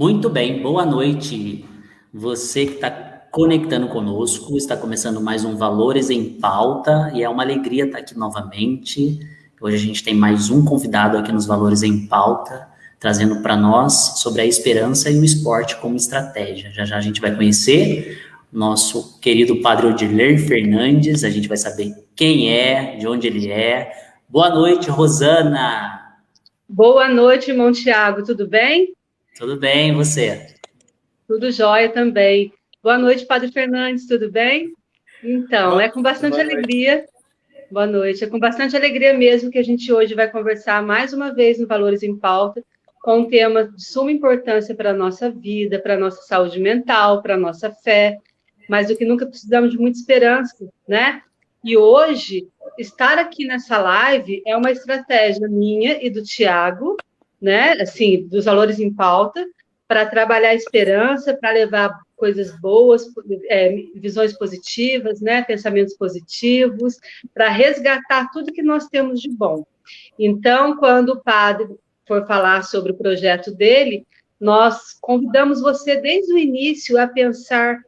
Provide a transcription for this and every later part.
Muito bem, boa noite. Você que está conectando conosco, está começando mais um Valores em Pauta e é uma alegria estar aqui novamente. Hoje a gente tem mais um convidado aqui nos Valores em Pauta, trazendo para nós sobre a esperança e o esporte como estratégia. Já já a gente vai conhecer nosso querido Padre Odirley Fernandes, a gente vai saber quem é, de onde ele é. Boa noite, Rosana. Boa noite, irmão Tiago, tudo bem? Tudo bem, e você? Tudo jóia também. Boa noite, Padre Fernandes, tudo bem? Então, é com bastante Boa noite. alegria, boa noite, é com bastante alegria mesmo que a gente hoje vai conversar mais uma vez no Valores em Pauta, com um tema de suma importância para a nossa vida, para a nossa saúde mental, para a nossa fé, mais do que nunca precisamos de muita esperança, né? E hoje, estar aqui nessa live é uma estratégia minha e do Tiago, né? Assim, dos Valores em Pauta, para trabalhar a esperança, para levar coisas boas, visões positivas, né? Pensamentos positivos, para resgatar tudo que nós temos de bom. Então, quando o padre for falar sobre o projeto dele, nós convidamos você desde o início a pensar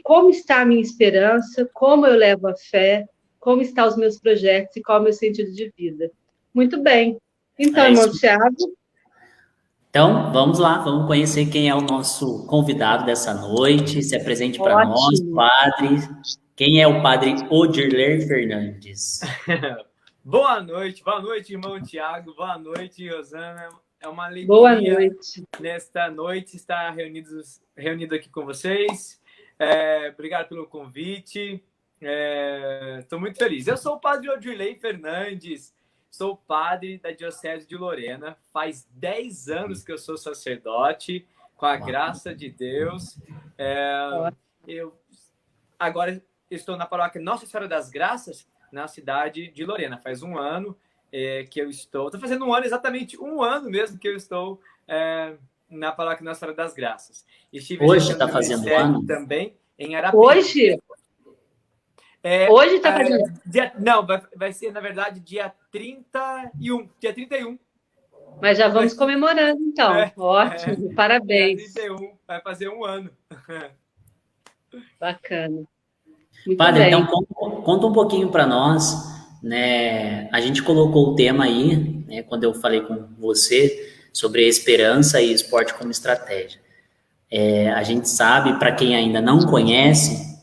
como está a minha esperança, como eu levo a fé, como estão os meus projetos e qual é o meu sentido de vida. Muito bem. Então, É irmão isso. Tiago, Então, vamos lá, vamos conhecer quem é o nosso convidado dessa noite. Se apresente para nós, ótimo. padre. Quem é o padre Odirley Fernandes? Boa noite, irmão Tiago, boa noite, Rosana. É uma Boa alegria noite. nesta noite estar reunido aqui com vocês. Obrigado pelo convite. Estou muito feliz. Eu sou o padre Odirley Fernandes, sou padre da Diocese de Lorena. Faz 10 anos que eu sou sacerdote, com a graça de Deus. Eu agora estou na paróquia Nossa Senhora das Graças, na cidade de Lorena. Faz um ano que eu estou... Estou fazendo um ano, exatamente um ano mesmo que eu estou na paróquia Nossa Senhora das Graças. Estive Hoje exercendo está meu fazendo um ministério ano? também em Arapiuns. Hoje, hoje está fazendo. Não, vai ser, na verdade, dia 31. Dia 31. Mas já vamos comemorando, então. Ótimo, Dia parabéns. 31. Vai fazer um ano. Bacana. Muito Padre, então bem. conta um pouquinho para nós, né? A gente colocou o tema aí, né, quando eu falei com você sobre esperança e esporte como estratégia. A gente sabe, para quem ainda não conhece,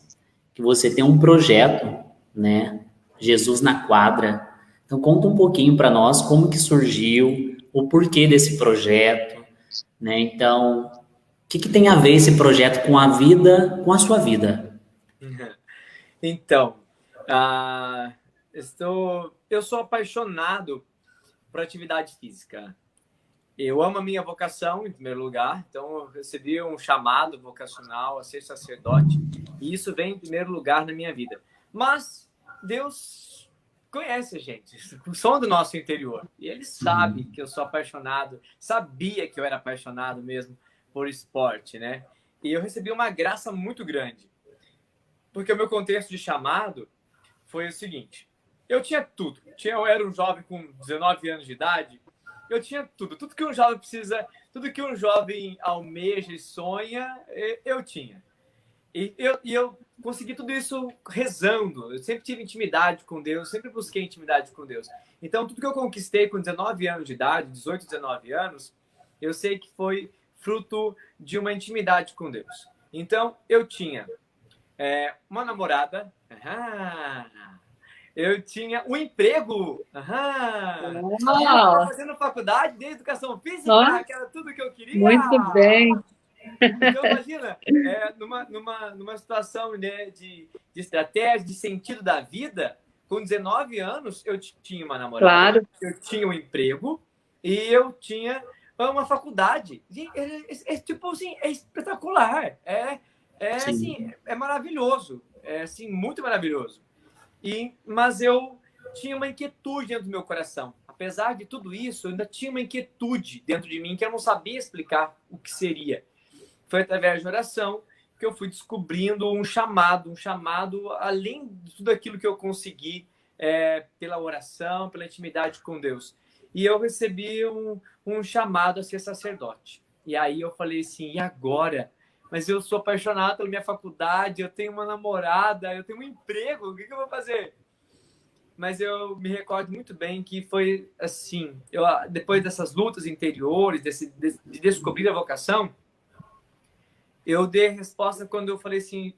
que você tem um projeto, né? Jesus na Quadra. Então conta um pouquinho para nós como que surgiu, o porquê desse projeto, né? Então, o que que tem a ver esse projeto com a vida, com a sua vida? Então, eu sou apaixonado por atividade física. Eu amo a minha vocação, em primeiro lugar, então eu recebi um chamado vocacional a ser sacerdote, e isso vem em primeiro lugar na minha vida. Mas Deus conhece a gente, o som do nosso interior, e Ele sabe que eu sou apaixonado, sabia que eu era apaixonado mesmo por esporte, né? E eu recebi uma graça muito grande, porque o meu contexto de chamado foi o seguinte: eu tinha tudo. Eu era um jovem com 19 anos de idade, eu tinha tudo que um jovem precisa, tudo que um jovem almeja e sonha, eu tinha. E eu consegui tudo isso rezando. Eu sempre tive intimidade com Deus, sempre busquei intimidade com Deus. Então, tudo que eu conquistei com 19 anos de idade, 18, 19 anos, eu sei que foi fruto de uma intimidade com Deus. Então, eu tinha uma namorada. Eu tinha um emprego. Eu estava Uau! fazendo faculdade de educação Ó, física, que era tudo que eu queria. muito bem, Então, imagina, numa situação, né, de estratégia, de sentido da vida, com 19 anos, eu tinha uma namorada, claro. eu tinha um emprego e eu tinha uma faculdade. Tipo assim, é espetacular. Assim, Sim, é maravilhoso. É assim, muito maravilhoso. Mas eu tinha uma inquietude dentro do meu coração. Apesar de tudo isso, eu ainda tinha uma inquietude dentro de mim que eu não sabia explicar o que seria. Foi através de oração que eu fui descobrindo um chamado além de tudo aquilo que eu consegui pela oração, pela intimidade com Deus. E eu recebi um chamado a ser sacerdote. E aí eu falei assim, e agora? Mas eu sou apaixonado pela minha faculdade, eu tenho uma namorada, eu tenho um emprego, o que eu vou fazer? Mas eu me recordo muito bem que foi assim, depois dessas lutas interiores, de descobrir a vocação, eu dei a resposta quando eu falei assim,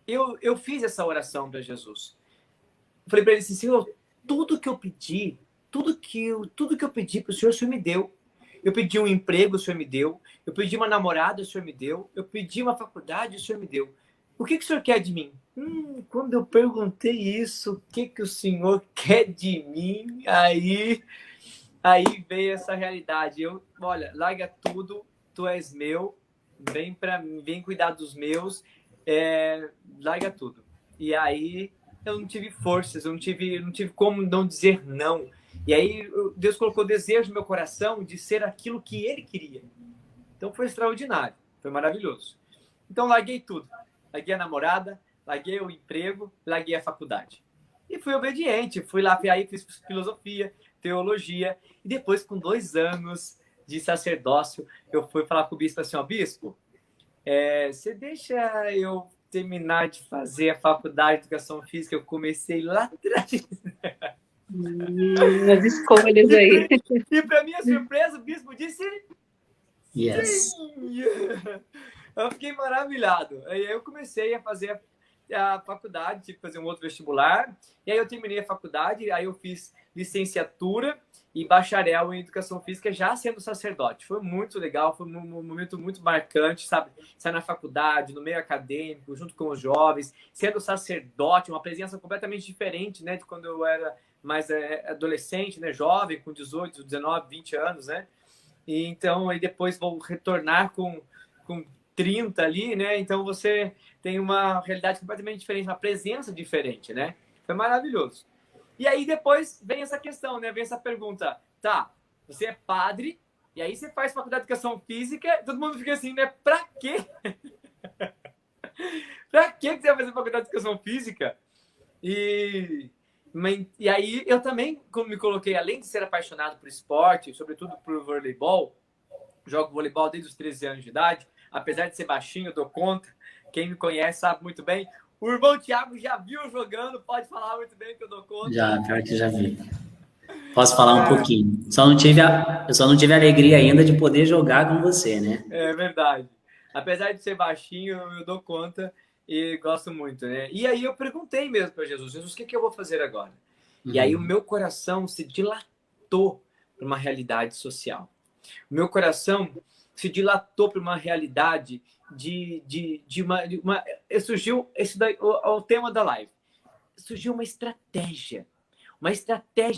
eu fiz essa oração para Jesus. Eu falei para ele assim, Senhor, tudo que eu pedi para o Senhor me deu. Eu pedi um emprego, o Senhor me deu. Eu pedi uma namorada, o Senhor me deu. Eu pedi uma faculdade, o Senhor me deu. O que o Senhor quer de mim? Quando eu perguntei isso, o que o Senhor quer de mim? Aí veio essa realidade. Olha, larga tudo, tu és meu, vem para mim, vem cuidar dos meus, larga tudo. E aí eu não tive forças, eu não tive como não dizer não. E aí Deus colocou desejo no meu coração de ser aquilo que Ele queria. Então foi extraordinário, foi maravilhoso. Então larguei tudo. Larguei a namorada, larguei o emprego, larguei a faculdade. E fui obediente, fui lá, aí fiz filosofia, teologia. E depois, com 2 anos de sacerdócio, eu fui falar com o bispo assim, ó, bispo, você deixa eu terminar de fazer a faculdade de educação física? Eu comecei lá atrás. As escolhas aí. E para minha surpresa, o bispo disse Yes. sim. Eu fiquei maravilhado. Aí eu comecei a fazer a faculdade, tive que fazer um outro vestibular. E aí eu terminei a faculdade, aí eu fiz licenciatura e bacharel em educação física, já sendo sacerdote. Foi muito legal, foi um momento muito marcante, sabe? Estar na faculdade, no meio acadêmico, junto com os jovens, sendo sacerdote, uma presença completamente diferente, né? De quando eu era mais adolescente, né? Jovem, com 18, 19, 20 anos, né? E então, aí depois vou retornar com 30 ali, né? Então, você tem uma realidade completamente diferente, uma presença diferente, né? Foi maravilhoso. E aí depois vem essa questão, né? Vem essa pergunta. Tá, você é padre, e aí você faz faculdade de educação física, todo mundo fica assim, né? Pra quê? Pra que você vai fazer faculdade de educação física? E aí eu também me coloquei, além de ser apaixonado por esporte, sobretudo por voleibol, jogo voleibol desde os 13 anos de idade, apesar de ser baixinho, eu dou conta. Quem me conhece sabe muito bem. O irmão Thiago já viu jogando, pode falar muito bem que eu dou conta. Já, pior que já vi. Posso falar um pouquinho. Eu só não tive a alegria ainda de poder jogar com você, né? É verdade. Apesar de ser baixinho, eu dou conta e gosto muito, né? E aí eu perguntei mesmo para Jesus, o que eu vou fazer agora? E aí o meu coração se dilatou para uma realidade social. O meu coração se dilatou para uma realidade surgiu esse daí, o tema da live. Surgiu uma estratégia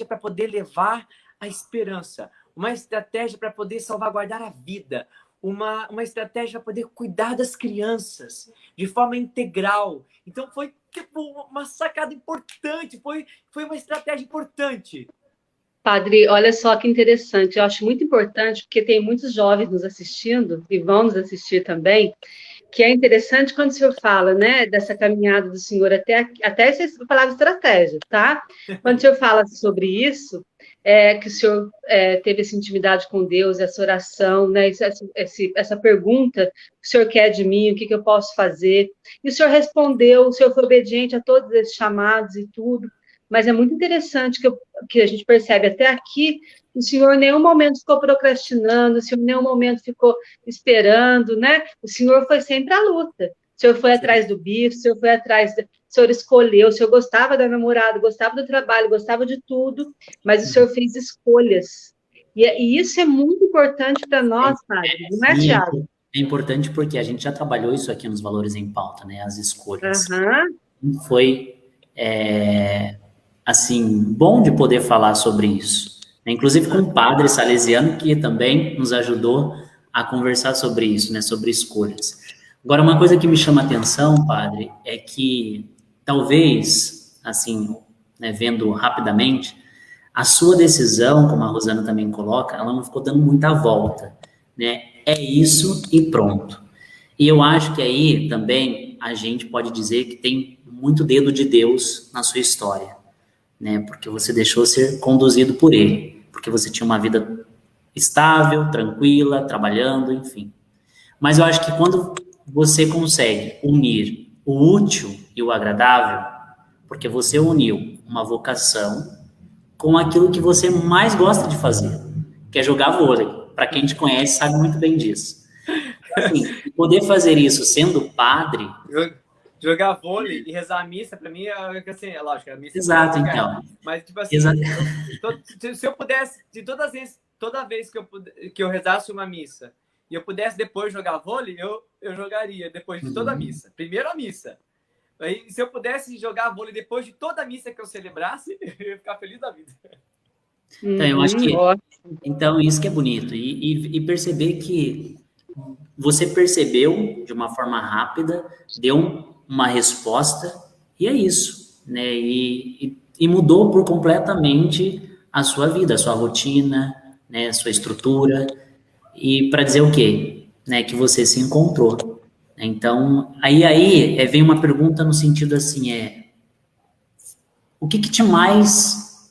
para poder levar a esperança, uma estratégia para poder salvaguardar a vida, uma estratégia para poder cuidar das crianças de forma integral. Então foi tipo uma sacada importante, foi uma estratégia importante. Padre, olha só que interessante. Eu acho muito importante, porque tem muitos jovens nos assistindo, e vão nos assistir também, que é interessante quando o senhor fala, né, dessa caminhada do senhor até essa palavra estratégia, tá? Quando o senhor fala sobre isso, que o senhor teve essa intimidade com Deus, essa oração, né, essa pergunta, o senhor quer de mim, o que eu posso fazer? E o senhor respondeu, o senhor foi obediente a todos esses chamados e tudo, mas é muito interessante que a gente percebe até aqui, o senhor em nenhum momento ficou procrastinando, o senhor em nenhum momento ficou esperando, né? O senhor foi sempre à luta. O senhor foi atrás do bife, o senhor foi atrás, o senhor escolheu, o senhor gostava da namorada, gostava do trabalho, gostava de tudo, mas o senhor fez escolhas. E isso é muito importante para nós, padre, não é, Thiago? É importante porque a gente já trabalhou isso aqui nos Valores em Pauta, né? As escolhas. Foi assim, bom de poder falar sobre isso. Inclusive com o padre salesiano, que também nos ajudou a conversar sobre isso, né, sobre escolhas. Agora, uma coisa que me chama a atenção, padre, é que talvez, assim, né, vendo rapidamente, a sua decisão, como a Rosana também coloca, ela não ficou dando muita volta, né? É isso e pronto. E eu acho que aí também a gente pode dizer que tem muito dedo de Deus na sua história, né? Porque você deixou ser conduzido por Ele, porque você tinha uma vida estável, tranquila, trabalhando, enfim. Mas eu acho que quando você consegue unir o útil e o agradável, porque você uniu uma vocação com aquilo que você mais gosta de fazer, que é jogar vôlei. Para quem te conhece, sabe muito bem disso. Assim, poder fazer isso sendo padre. Jogar vôlei e rezar a missa, para mim, assim, é lógico, a missa Exato, então. Mas, tipo assim, se eu pudesse, toda vez que eu rezasse uma missa e eu pudesse depois jogar vôlei, eu jogaria depois de toda a missa. Primeiro a missa. Aí, se eu pudesse jogar vôlei depois de toda a missa que eu celebrasse, eu ia ficar feliz da vida. Então, eu acho que... Então, isso que é bonito. E perceber que você percebeu de uma forma rápida, deu uma resposta, e é isso, né? E mudou por completamente a sua vida, a sua rotina, né? A sua estrutura. E para dizer o quê? Né? Que você se encontrou. Então, aí vem uma pergunta no sentido assim, o que te mais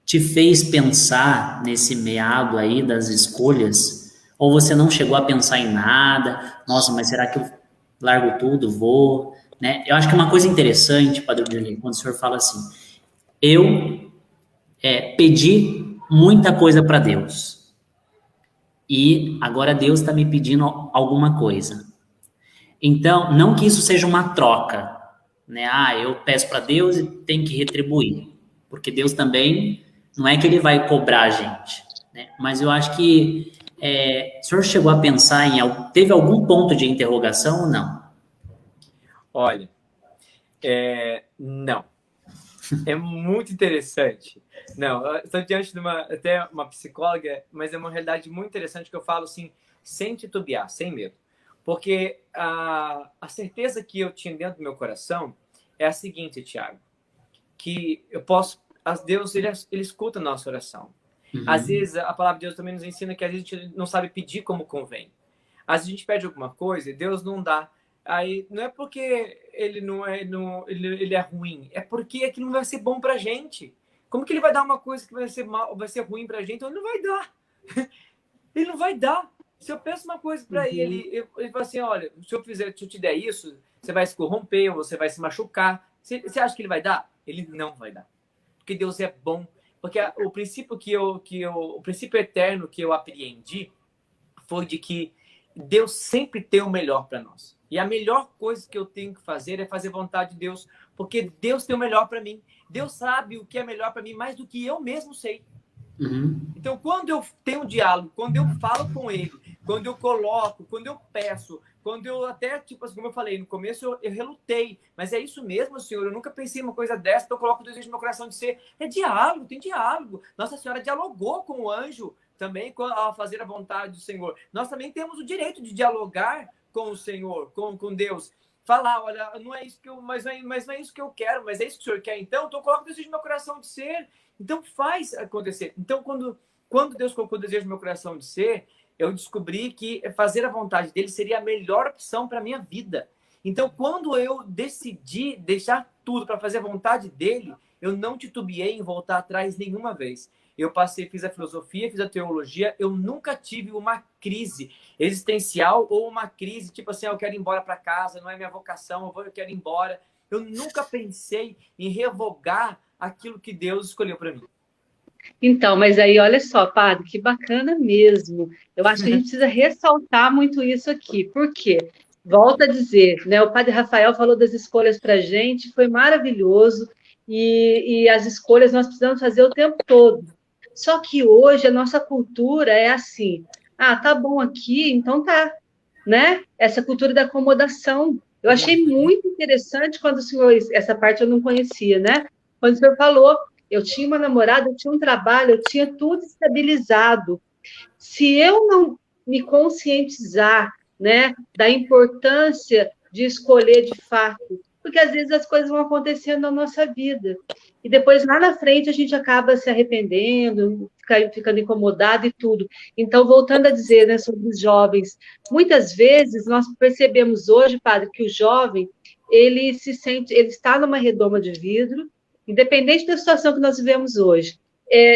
te fez pensar nesse meado aí das escolhas? Ou você não chegou a pensar em nada? Nossa, mas será que eu largo tudo, vou? Né? Eu acho que uma coisa interessante, Padre Dirley, quando o senhor fala assim, eu pedi muita coisa para Deus e agora Deus está me pedindo alguma coisa. Então, não que isso seja uma troca, né? Eu peço para Deus e tenho que retribuir, porque Deus também não é que ele vai cobrar a gente, né? Mas eu acho que o senhor chegou a pensar teve algum ponto de interrogação ou não? Olha, não. É muito interessante. Não, eu estou diante de até uma psicóloga, mas é uma realidade muito interessante que eu falo assim, sem titubear, sem medo. Porque a certeza que eu tinha dentro do meu coração é a seguinte, Tiago, que eu posso... Deus, ele escuta a nossa oração. Uhum. Às vezes, a palavra de Deus também nos ensina que às vezes a gente não sabe pedir como convém. Às vezes a gente pede alguma coisa e Deus não dá. Aí não é porque ele é ruim, é porque aquilo não vai ser bom pra gente. Como que ele vai dar uma coisa que vai ser ruim pra gente? Então ele não vai dar. Ele não vai dar. Se eu peço uma coisa para ele fala assim, olha, se eu te der isso, você vai se corromper, ou você vai se machucar. Você acha que ele vai dar? Ele não vai dar. Porque Deus é bom. Porque o princípio o princípio eterno que eu apreendi foi de que Deus sempre tem o melhor para nós. E a melhor coisa que eu tenho que fazer é fazer vontade de Deus, porque Deus tem o melhor para mim. Deus sabe o que é melhor para mim mais do que eu mesmo sei. Uhum. Então, quando eu tenho um diálogo, quando eu falo com ele, quando eu coloco, quando eu peço, quando eu até, tipo assim, como eu falei, no começo eu relutei, mas é isso mesmo, Senhor, eu nunca pensei em uma coisa dessa, então eu coloco o desejo no meu coração de ser, diálogo, tem diálogo. Nossa Senhora dialogou com o anjo também ao fazer a vontade do Senhor. Nós também temos o direito de dialogar com o Senhor, com Deus. Falar, olha, não é isso que mas não é isso que eu quero, mas é isso que o Senhor quer. Então eu coloco o desejo no meu coração de ser. Então faz acontecer. Então quando Deus colocou o desejo no meu coração de ser, eu descobri que fazer a vontade dele seria a melhor opção para a minha vida. Então quando eu decidi deixar tudo para fazer a vontade dele, eu não titubeei em voltar atrás nenhuma vez. Eu fiz a filosofia, fiz a teologia, eu nunca tive uma crise existencial ou uma crise, tipo assim, eu quero ir embora para casa, não é minha vocação, eu quero ir embora. Eu nunca pensei em revogar aquilo que Deus escolheu para mim. Então, mas aí, olha só, padre, que bacana mesmo. Eu acho que a gente precisa ressaltar muito isso aqui. Por quê? Volto a dizer, né? O padre Rafael falou das escolhas para a gente, foi maravilhoso, e as escolhas nós precisamos fazer o tempo todo. Só que hoje a nossa cultura é assim, tá bom aqui, então tá, né? Essa cultura da acomodação. Eu achei muito interessante quando o senhor, essa parte eu não conhecia, né? Quando o senhor falou, eu tinha uma namorada, eu tinha um trabalho, eu tinha tudo estabilizado. Se eu não me conscientizar, né, da importância de escolher de fato, porque às vezes as coisas vão acontecendo na nossa vida, e depois lá na frente a gente acaba se arrependendo, ficando incomodado e tudo. Então, voltando a dizer, né, sobre os jovens, muitas vezes nós percebemos hoje, padre, que o jovem, ele está numa redoma de vidro, independente da situação que nós vivemos hoje,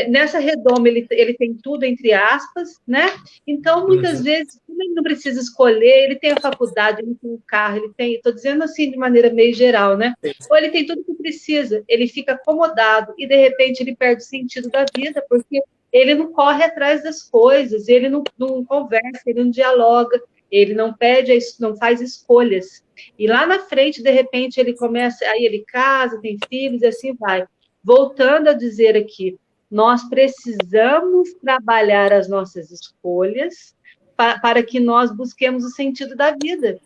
nessa redoma ele tem tudo entre aspas, né? Então, muitas vezes, como ele não precisa escolher, ele tem a faculdade, ele tem o carro, ele tem, estou dizendo assim de maneira meio geral, né? Ou ele tem tudo que precisa, ele fica acomodado e, de repente, ele perde o sentido da vida, porque ele não corre atrás das coisas, ele não conversa, ele não dialoga, ele não pede, não faz escolhas. E lá na frente, de repente, ele começa, aí ele casa, tem filhos e assim vai. Voltando a dizer aqui, nós precisamos trabalhar as nossas escolhas para que nós busquemos o sentido da vida,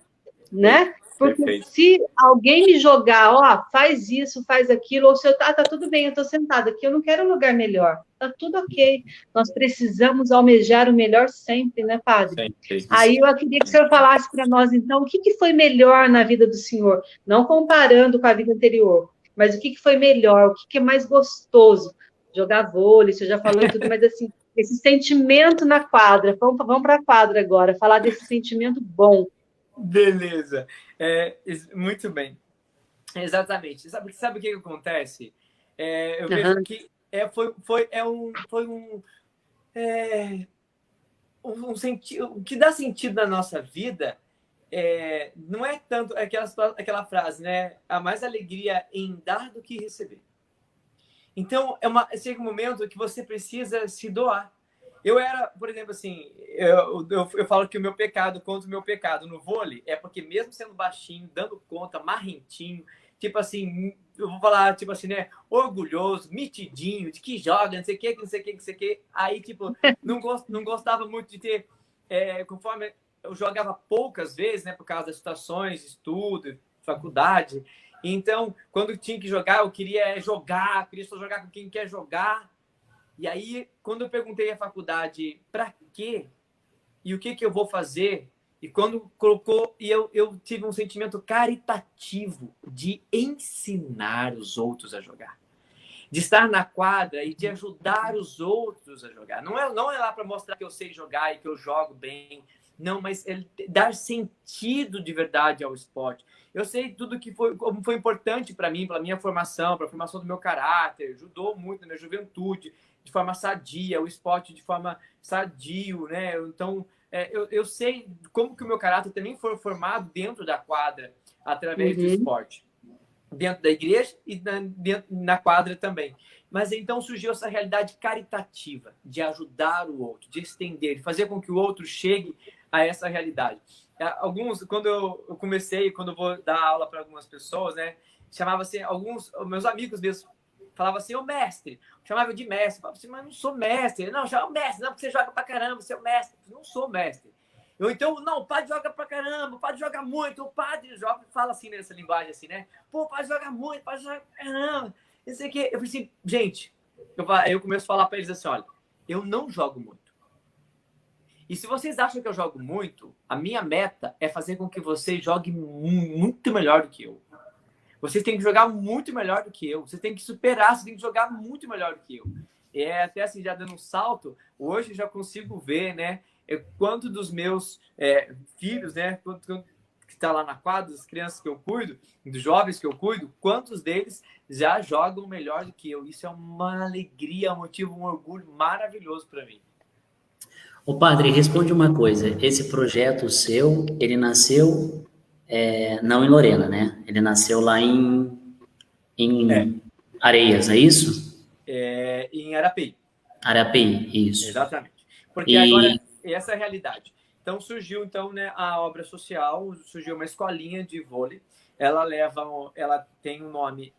né? Porque se alguém me jogar, ó, faz isso, faz aquilo, ou se eu, tá tudo bem, eu estou sentada aqui, eu não quero um lugar melhor, tá tudo ok. Nós precisamos almejar o melhor sempre, né, padre? Aí eu queria que o senhor falasse para nós, então, o que foi melhor na vida do senhor? Não comparando com a vida anterior, mas o que foi melhor, o que é mais gostoso? Jogar vôlei, você já falou e tudo, mas assim, esse sentimento na quadra, vamos para a quadra agora, falar desse sentimento bom. Beleza, muito bem, exatamente. Sabe o que acontece? Eu vejo que um sentido, o que dá sentido na nossa vida não é tanto aquela frase, né? Há mais alegria em dar do que receber. Então, chega um momento que você precisa se doar. Eu era, por exemplo, assim, eu falo que o meu pecado contra o meu pecado no vôlei é porque mesmo sendo baixinho, dando conta, marrentinho, tipo assim, eu vou falar, tipo assim, né, orgulhoso, mitidinho, de que joga, não sei o que, não sei o que, não sei o que. Aí, tipo, não gostava muito de ter, conforme eu jogava poucas vezes, né, por causa das situações, estudo, faculdade. Então, quando tinha que jogar, eu queria queria só jogar com quem quer jogar. E aí, quando eu perguntei à faculdade para quê e o que eu vou fazer, e quando colocou, e eu tive um sentimento caritativo de ensinar os outros a jogar, de estar na quadra e de ajudar os outros a jogar. Não é lá para mostrar que eu sei jogar e que eu jogo bem, não, mas dar sentido de verdade ao esporte. Eu sei tudo como foi importante para mim, para minha formação, para a formação do meu caráter, ajudou muito na minha juventude, de forma sadia, o esporte de forma sadio, né? Então, eu sei como que o meu caráter também foi formado dentro da quadra, através do esporte. Dentro da igreja e na quadra também. Mas então surgiu essa realidade caritativa, de ajudar o outro, de estender, de fazer com que o outro chegue a essa realidade. Quando eu comecei, quando eu vou dar aula para algumas pessoas, né? Chamava assim, meus amigos mesmo, falava assim, ô mestre, chamava de mestre, falava assim, mas não sou mestre, não, chama mestre, não, porque você joga pra caramba, você é o mestre, não sou mestre. Eu, então, não, o padre joga pra caramba, o padre joga muito, o padre joga, fala assim nessa linguagem assim, né? Pô, o padre joga muito, o padre joga pra caramba, não sei o quê. Eu falei assim, gente, eu começo a falar pra eles assim, olha, eu não jogo muito. E se vocês acham que eu jogo muito, a minha meta é fazer com que vocês joguem muito melhor do que eu. Vocês têm que jogar muito melhor do que eu. Vocês têm que superar, vocês têm que jogar muito melhor do que eu. Até assim, já dando um salto, hoje eu já consigo ver, né? Quanto dos meus filhos, né? Quanto que está lá na quadra, das crianças que eu cuido, dos jovens que eu cuido, quantos deles já jogam melhor do que eu. Isso é uma alegria, um motivo, um orgulho maravilhoso para mim. Ô padre, responde uma coisa. Esse projeto seu, ele nasceu não em Lorena, né? Ele nasceu lá em Areias, é isso? Em Arapeí. Arapeí, isso. Exatamente. Porque agora, essa é a realidade. Então, surgiu, então, né, a obra social, surgiu uma escolinha de vôlei. Ela tem um nome...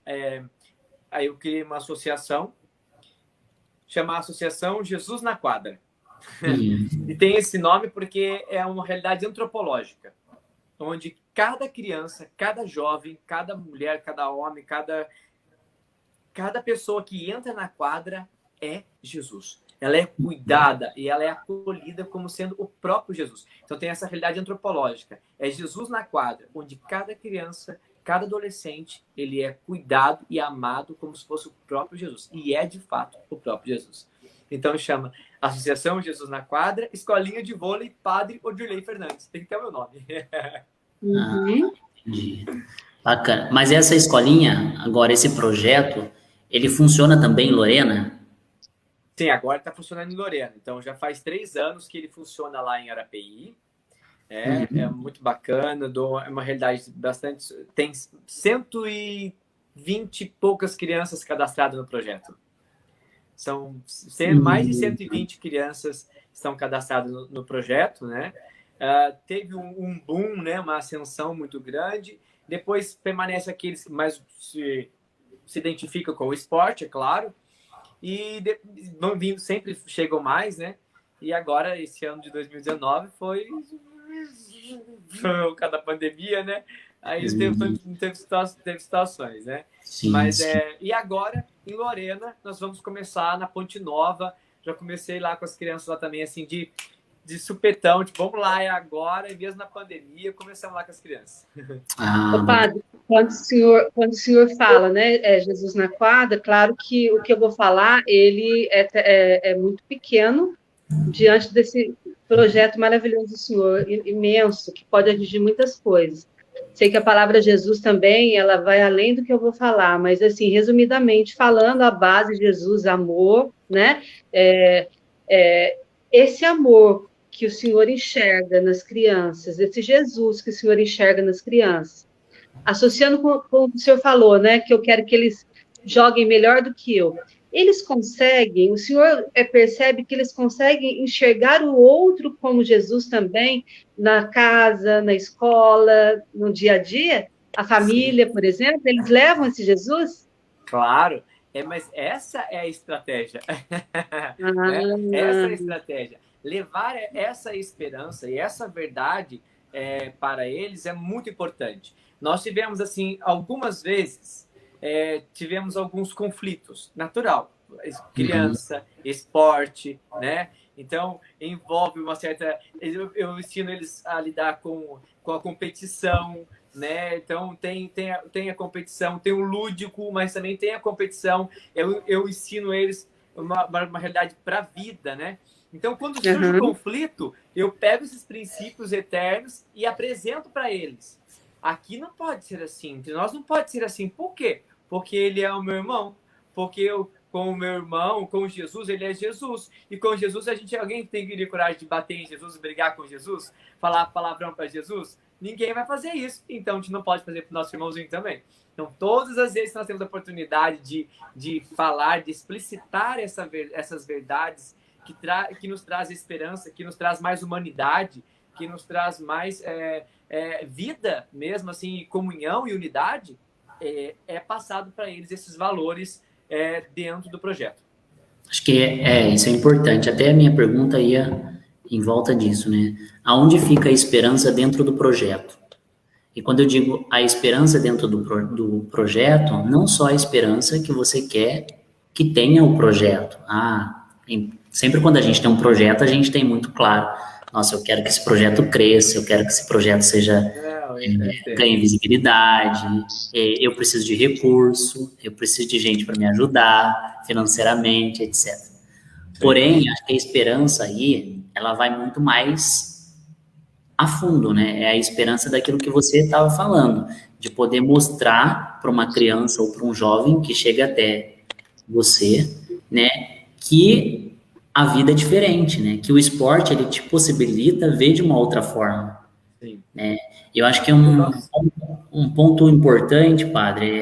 aí eu criei uma associação, chamada Associação Jesus na Quadra. E tem esse nome porque é uma realidade antropológica, onde cada criança, cada jovem, cada mulher, cada homem, cada pessoa que entra na quadra é Jesus. Ela é cuidada e ela é acolhida como sendo o próprio Jesus. Então tem essa realidade antropológica. É Jesus na quadra, onde cada criança, cada adolescente, ele é cuidado e amado como se fosse o próprio Jesus. E é, de fato, o próprio Jesus. Então chama Associação Jesus na Quadra, Escolinha de Vôlei, Padre Odirley Fernandes. Tem que ter o meu nome. Entendi. Bacana. Mas essa escolinha, agora, esse projeto, ele funciona também em Lorena? Sim, agora está funcionando em Lorena. Então, já faz 3 anos que ele funciona lá em Arapeí. É muito bacana, é uma realidade bastante... Tem 120 e poucas crianças cadastradas no projeto. São mais de 120 crianças estão cadastradas no projeto, né? Teve um boom, né? Uma ascensão muito grande. Depois permanece aqueles que mais se identificam com o esporte, é claro. E vão vindo, sempre chegam mais, né? E agora, esse ano de 2019, foi por causa da pandemia, né? Aí teve situações, né? Sim, Mas sim. e agora, em Lorena, nós vamos começar na Ponte Nova. Já comecei lá com as crianças lá também, assim, de supetão, tipo, vamos lá, é agora, e mesmo na pandemia, começamos lá com as crianças. Ô, padre, quando o senhor fala, né, Jesus na quadra, claro que o que eu vou falar, ele é muito pequeno diante desse projeto maravilhoso do senhor, imenso, que pode atingir muitas coisas. Sei que a palavra Jesus também, ela vai além do que eu vou falar, mas, assim, resumidamente, falando, a base de Jesus, amor, né, é, esse amor que o senhor enxerga nas crianças, esse Jesus que o senhor enxerga nas crianças, associando com o que o senhor falou, né, que eu quero que eles joguem melhor do que eu. Eles conseguem, o senhor percebe que eles conseguem enxergar o outro como Jesus também, na casa, na escola, no dia a dia? A família, Sim. por exemplo, eles levam esse Jesus? Claro, mas essa é a estratégia. Né? Essa é a estratégia. Levar essa esperança e essa verdade para eles é muito importante. Nós tivemos, assim, algumas vezes, tivemos alguns conflitos, natural. Criança, esporte, né? Então, envolve uma certa... Eu ensino eles a lidar com a competição, né? Então, tem a competição, tem o lúdico, mas também tem a competição. Eu ensino eles uma realidade para a vida, né? Então, quando surge o conflito, eu pego esses princípios eternos e apresento para eles. Aqui não pode ser assim, entre nós não pode ser assim. Por quê? Porque ele é o meu irmão. Porque eu, com o meu irmão, com Jesus, ele é Jesus. E com Jesus, alguém tem que ter coragem de bater em Jesus, brigar com Jesus, falar palavrão para Jesus? Ninguém vai fazer isso. Então, a gente não pode fazer para o nosso irmãozinho também. Então, todas as vezes que nós temos a oportunidade de falar, de explicitar essas verdades que nos traz esperança, que nos traz mais humanidade, que nos traz mais vida mesmo, assim, comunhão e unidade, é passado para eles esses valores dentro do projeto. Acho que isso é importante. Até a minha pergunta ia em volta disso, né? Aonde fica a esperança dentro do projeto? E quando eu digo a esperança dentro do projeto, não só a esperança que você quer que tenha o projeto. Sempre quando a gente tem um projeto, a gente tem muito claro, nossa, eu quero que esse projeto cresça, eu quero que esse projeto ganhe visibilidade, eu preciso de recurso, eu preciso de gente para me ajudar financeiramente, etc. Porém, acho que a esperança aí, ela vai muito mais a fundo, né? É a esperança daquilo que você estava falando, de poder mostrar para uma criança ou para um jovem que chega até você, né, que a vida é diferente, né? Que o esporte ele te possibilita ver de uma outra forma, Sim. né? Eu acho que um ponto importante, padre,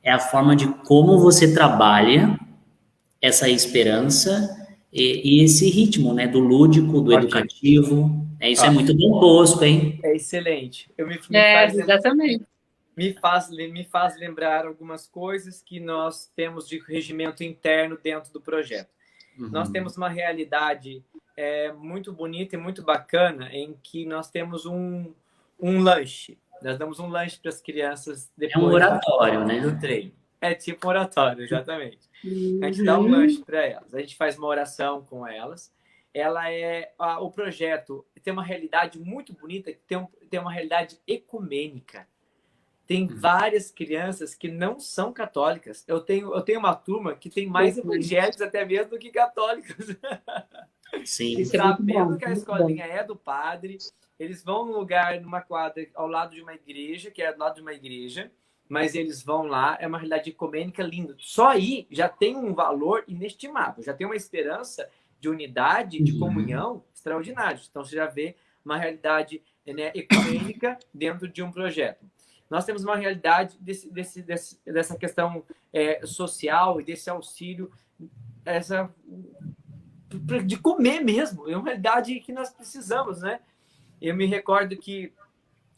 é a forma de como você trabalha essa esperança e esse ritmo, né, do lúdico, do educativo. Isso é muito Dom Bosco, hein? É excelente. Exatamente. Me faz lembrar algumas coisas que nós temos de regimento interno dentro do projeto. Nós temos uma realidade muito bonita e muito bacana em que nós temos um lanche. Nós damos um lanche para as crianças depois um oratório, né? do treino. É tipo um oratório, exatamente. A gente dá um lanche para elas. A gente faz uma oração com elas. O projeto tem uma realidade muito bonita, que tem uma realidade ecumênica. Tem várias crianças que não são católicas. Eu tenho uma turma que tem mais evangélicos até mesmo do que católicos. Sim. Sabendo que a escolinha é do padre, eles vão num lugar, numa quadra, ao lado de uma igreja, que é do lado de uma igreja, mas eles vão lá, é uma realidade ecumênica linda. Só aí já tem um valor inestimável, já tem uma esperança de unidade, de comunhão extraordinário. Então, você já vê uma realidade, né, ecumênica dentro de um projeto. Nós temos uma realidade dessa questão social e desse auxílio, de comer mesmo. É uma realidade que nós precisamos, né? Eu me recordo que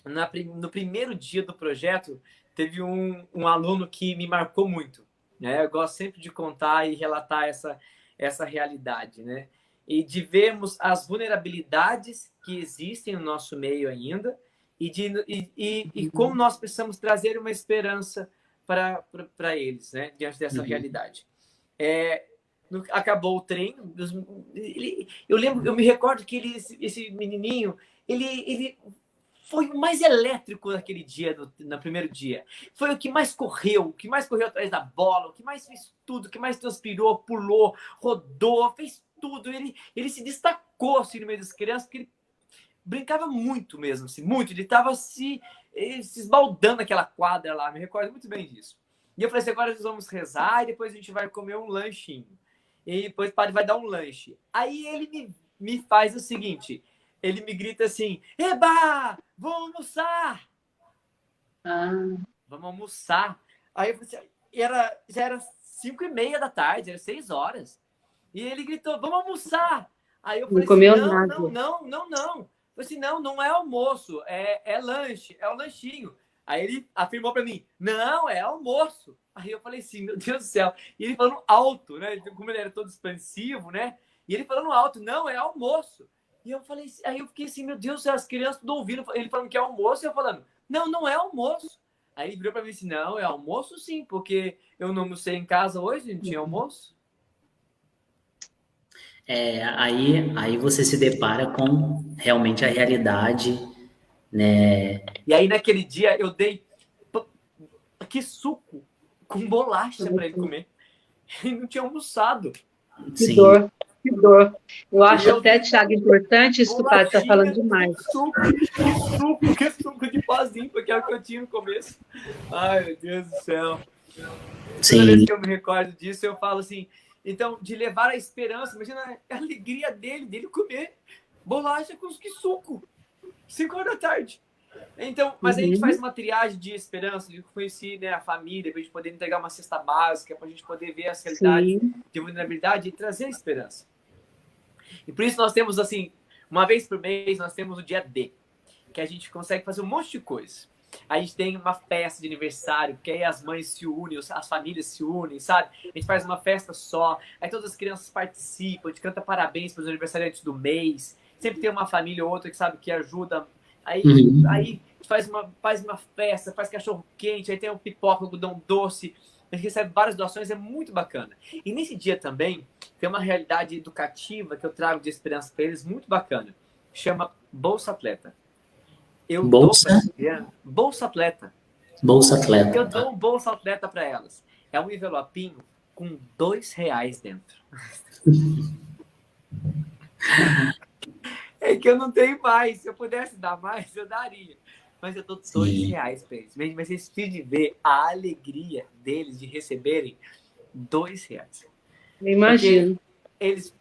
no primeiro dia do projeto, teve um aluno que me marcou muito, né? Eu gosto sempre de contar e relatar essa realidade, né? E de vermos as vulnerabilidades que existem no nosso meio ainda e como nós precisamos trazer uma esperança para eles, né? Diante dessa realidade. Acabou o treino, eu me recordo que esse menininho, ele foi o mais elétrico naquele dia, no primeiro dia. Foi o que mais correu atrás da bola, o que mais fez tudo, o que mais transpirou, pulou, rodou, fez tudo. Ele se destacou assim, no meio das crianças, porque ele brincava muito mesmo, assim, muito. Ele estava se esbaldando naquela quadra lá, me recordo muito bem disso. E eu falei assim, agora nós vamos rezar e depois a gente vai comer um lanchinho. E depois o padre vai dar um lanche. Aí ele me faz o seguinte... Ele me grita assim, eba, vamos almoçar. Vamos almoçar. Aí eu falei assim, já era 5:30 da tarde, era 6 horas. E ele gritou, vamos almoçar. Aí eu falei assim, não. Eu falei assim, não é almoço, é lanche, é o lanchinho. Aí ele afirmou para mim, não, é almoço. Aí eu falei assim, meu Deus do céu. E ele falando alto, né? Como ele era todo expansivo, né? E ele falando alto, não, é almoço. E eu falei, aí eu fiquei assim, meu Deus, as crianças tudo ouvindo, ele falando que é almoço, e eu falando, não é almoço. Aí ele virou para mim assim, não, é almoço sim, porque eu não almocei em casa hoje, não tinha almoço. Aí você se depara com realmente a realidade, né? E aí naquele dia eu dei que suco com bolacha para ele comer. Ele não tinha almoçado. Que dor. Eu acho até, Thiago, importante isso que o padre está falando demais. Que suco de pozinho, porque é o que eu tinha no começo. Ai, meu Deus do céu. Sim. Toda vez que eu me recordo disso, eu falo assim, então, de levar a esperança, imagina a alegria dele comer bolacha com que suco. 5 horas da tarde. Então, mas a gente faz uma triagem de esperança, de conhecer, né, a família, para a gente poder entregar uma cesta básica, para a gente poder ver as realidades de vulnerabilidade e trazer esperança. E por isso nós temos, assim, uma vez por mês, nós temos o dia D, que a gente consegue fazer um monte de coisa. A gente tem uma festa de aniversário, que aí as mães se unem, as famílias se unem, sabe? A gente faz uma festa só, aí todas as crianças participam, a gente canta parabéns para os aniversariantes do mês, sempre tem uma família ou outra que sabe que ajuda. Aí faz uma festa, faz cachorro quente, aí tem um pipoca, algodão doce, a gente recebe várias doações, é muito bacana. E nesse dia também tem uma realidade educativa que eu trago de esperança para eles, muito bacana. Chama Bolsa Atleta. Eu Bolsa? Bolsa Atleta. Bolsa Atleta. Eu dou um Bolsa Atleta para elas. É um envelopinho com R$2 dentro. É que eu não tenho mais. Se eu pudesse dar mais, eu daria. Mas eu dou R$2 para eles. Mas vocês precisam ver a alegria deles de receberem R$2. Eu imagino.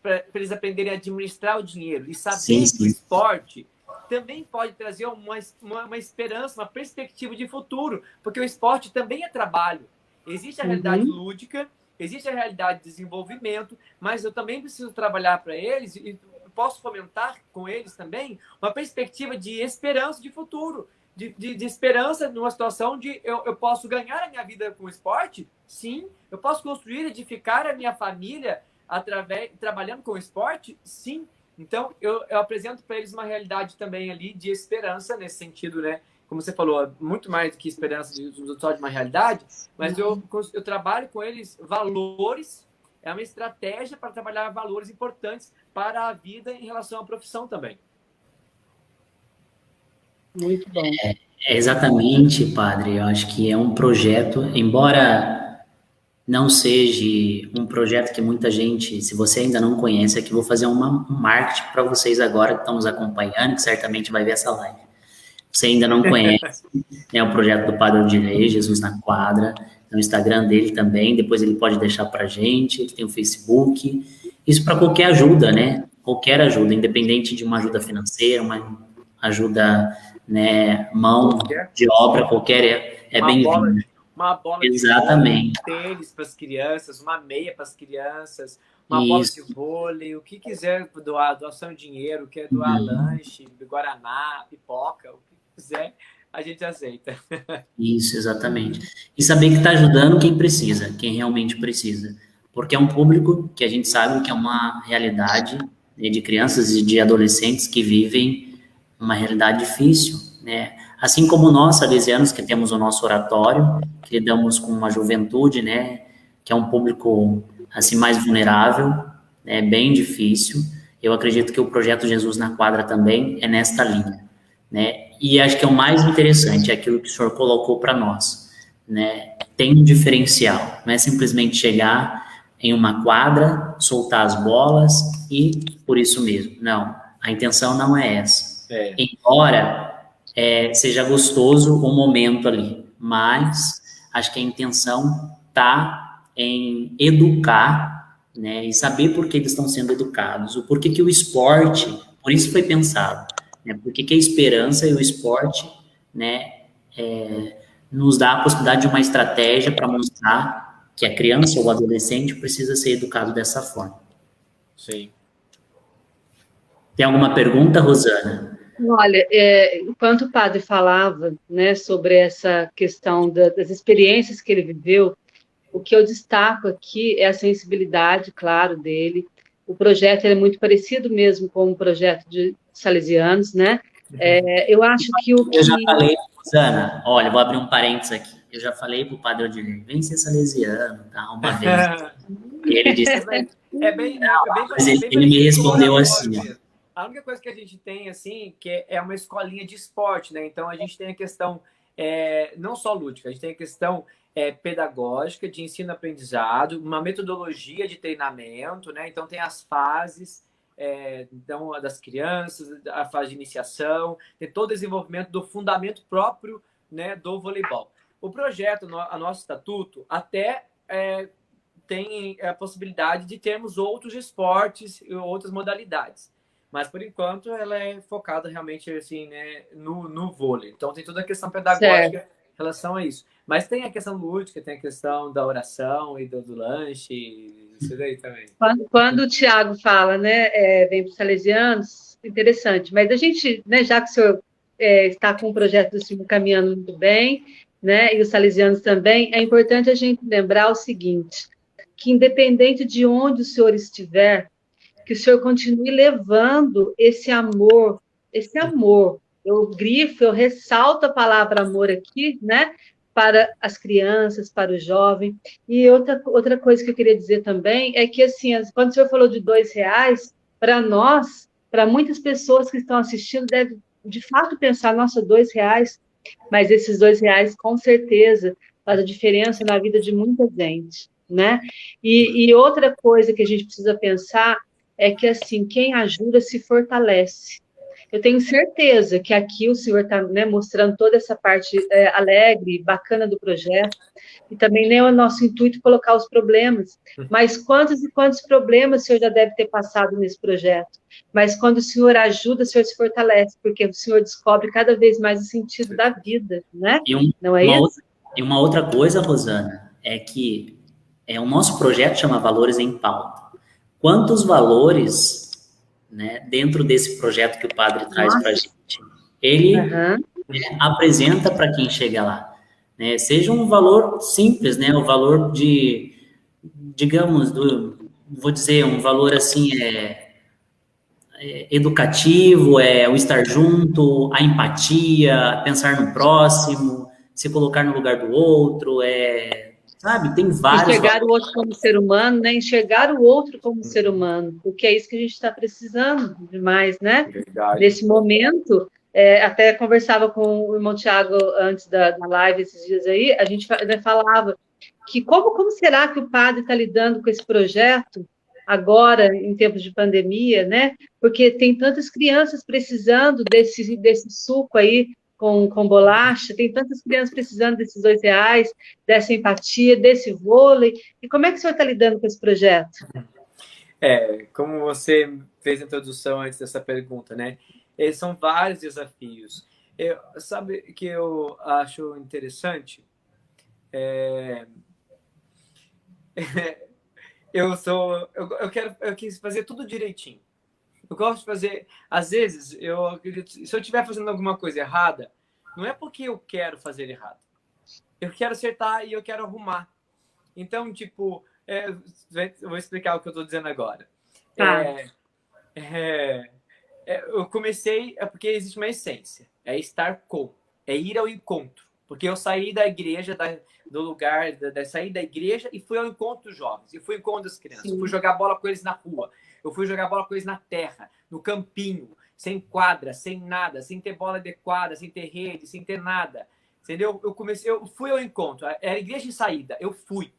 Para eles aprenderem a administrar o dinheiro e saber que o esporte também pode trazer uma esperança, uma perspectiva de futuro. Porque o esporte também é trabalho. Existe a realidade lúdica, existe a realidade de desenvolvimento, mas eu também preciso trabalhar para eles e posso fomentar com eles também uma perspectiva de esperança de futuro, de esperança numa situação de eu posso ganhar a minha vida com o esporte, sim, eu posso construir, edificar a minha família trabalhando com o esporte, sim. Então, eu apresento para eles uma realidade também ali de esperança nesse sentido, né? Como você falou, muito mais do que esperança só de uma realidade, mas eu trabalho com eles valores, é uma estratégia para trabalhar valores importantes para a vida em relação à profissão também. Muito bom. Exatamente, padre. Eu acho que é um projeto, embora não seja um projeto que muita gente, se você ainda não conhece, aqui vou fazer um marketing para vocês agora que estão nos acompanhando, que certamente vai ver essa live. você ainda não conhece, é o projeto do Padre Odilei, Jesus na Quadra, no Instagram dele também, depois ele pode deixar para a gente, ele tem o Facebook, isso para qualquer ajuda, né? Qualquer ajuda, independente de uma ajuda financeira, uma ajuda, né, mão de obra, qualquer, é bem-vindo. Uma bola Exatamente. de vôlei, um tênis para as crianças, uma meia para as crianças, uma bola de vôlei, o que quiser doar, doação de dinheiro, quer doar lanche, guaraná, pipoca, o que quiser, a gente aceita. Isso, exatamente. E saber que está ajudando quem precisa, quem realmente precisa. Porque é um público que a gente sabe que é uma realidade, né, de crianças e de adolescentes que vivem uma realidade difícil, né? Assim como nós, salesianos, que temos o nosso oratório, que lidamos com uma juventude, né, que é um público assim mais vulnerável, é bem difícil. Eu acredito que o projeto Jesus na Quadra também é nesta linha, né? E acho que é o mais interessante, é aquilo que o senhor colocou para nós, né? Tem um diferencial, não é simplesmente chegar em uma quadra, soltar as bolas e por isso mesmo. Não, a intenção não é essa. Embora seja gostoso o momento ali, mas acho que a intenção está em educar, né, e saber por que eles estão sendo educados, o porquê que o esporte, por isso foi pensado, né, por que a esperança e o esporte, né, nos dá a possibilidade de uma estratégia para mostrar que a criança ou o adolescente precisa ser educado dessa forma. Sim. Tem alguma pergunta, Rosana? Olha, enquanto o padre falava, né, sobre essa questão das experiências que ele viveu, o que eu destaco aqui é a sensibilidade, claro, dele. O projeto é muito parecido mesmo com o projeto de salesianos, né? Eu acho que o que... Eu já falei, Rosana, olha, vou abrir um parênteses aqui. Eu já falei para o padre Odilei, vem ser salesiano, tá? Uma vez. E ele disse... Ele me respondeu assim, ó. A única coisa que a gente tem, assim, que é uma escolinha de esporte, né? Então, a gente tem a questão não só lúdica, a gente tem a questão pedagógica, de ensino-aprendizado, uma metodologia de treinamento, né? Então, tem as fases então, das crianças, a fase de iniciação, tem todo o desenvolvimento do fundamento próprio, né, do voleibol. O projeto, a nosso estatuto, até tem a possibilidade de termos outros esportes e outras modalidades. Mas, por enquanto, ela é focada realmente assim, né, no vôlei. Então, tem toda a questão pedagógica em relação a isso. Mas tem a questão lúdica, tem a questão da oração e do lanche, isso daí também. Quando o Tiago fala, né, vem para os salesianos, interessante. Mas a gente, né, já que o senhor está com o projeto do Senhor caminhando muito bem, né, e os salesianos também, é importante a gente lembrar o seguinte, que independente de onde o senhor estiver, que o senhor continue levando esse amor, eu grifo, eu ressalto a palavra amor aqui, né, para as crianças, para o jovem. E outra coisa que eu queria dizer também é que, assim, quando o senhor falou de R$2, para nós, para muitas pessoas que estão assistindo, deve, de fato, pensar, nossa, R$2, mas esses R$2, com certeza, faz a diferença na vida de muita gente, né? E outra coisa que a gente precisa pensar é que, assim, quem ajuda se fortalece. Eu tenho certeza que aqui o senhor está, né, mostrando toda essa parte alegre, bacana do projeto, e também nem é o nosso intuito colocar os problemas, mas quantos e quantos problemas o senhor já deve ter passado nesse projeto. Mas quando o senhor ajuda, o senhor se fortalece, porque o senhor descobre cada vez mais o sentido da vida, né? Não é isso? E uma outra coisa, Rosana, é que o nosso projeto chama Valores em Pauta. Quantos valores, né, dentro desse projeto que o padre traz para a gente, ele apresenta para quem chega lá, né? Seja um valor simples, né, o valor de, digamos, vou dizer, um valor assim, educativo, o estar junto, a empatia, pensar no próximo, se colocar no lugar do outro, sabe, tem vários... Enxergar o outro como ser humano, né? Enxergar o outro como ser humano, porque é isso que a gente está precisando demais, né? Verdade. Nesse momento, até conversava com o irmão Tiago antes da live esses dias aí, a gente falava que como será que o padre está lidando com esse projeto agora, em tempos de pandemia, né? Porque tem tantas crianças precisando desse suco aí, com bolacha, tem tantas crianças precisando desses R$ 2, dessa empatia, desse vôlei. E como é que o senhor está lidando com esse projeto? Como você fez a introdução antes dessa pergunta, né? São vários desafios. Sabe que eu acho interessante? Eu quis fazer tudo direitinho. Eu gosto de fazer, às vezes, eu acredito, se eu estiver fazendo alguma coisa errada, não é porque eu quero fazer errado. Eu quero acertar e eu quero arrumar. Então, tipo, eu vou explicar o que eu estou dizendo agora. Tá. Eu comecei, porque existe uma essência, é estar com, é ir ao encontro. Porque eu saí da igreja, do lugar, saí da igreja e fui ao encontro dos jovens, e fui ao encontro das crianças. Sim. Eu fui jogar bola com eles na rua, eu fui jogar bola com eles na terra, no campinho, sem quadra, sem nada, sem ter bola adequada, sem ter rede, sem ter nada. Entendeu? Eu fui ao encontro, era igreja em saída, eu fui